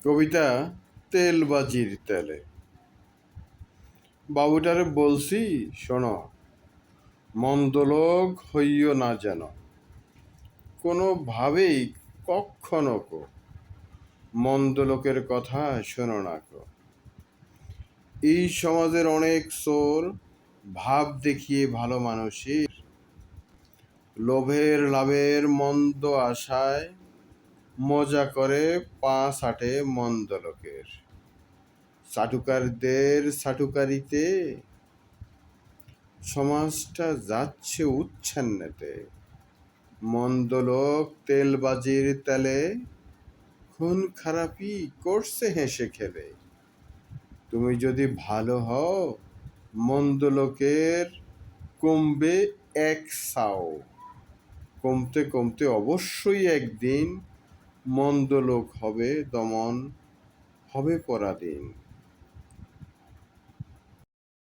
কবিতা তেলবাজির তেলে। বাবুটারে বলছি শোনো, মন্দ লোক হইও না যেন কোনোভাবেই কক্ষণো কো, মন্দ লোকের কথা শোনো না কো। এই সমাজের অনেক চোর ভাব দেখিয়ে ভালো মানুষের, লোভের লাভের মন্দ আশায় মজা করে পা চাটে মন্দ লোকের। চাটুকারদের চাটুকারিতে সমাজটা যাচ্ছে উচ্ছন্নেতে। মন্দ লোক তেলবাজির তেলে খুন খারাপি করছে হেসে খেলে। তুমি যদি ভালো হও মন্দ লোকের কমবে এক সাও, কমতে কমতে অবশ্যই একদিন মন্দ লোক হবে দমন, হবে পরাধীন।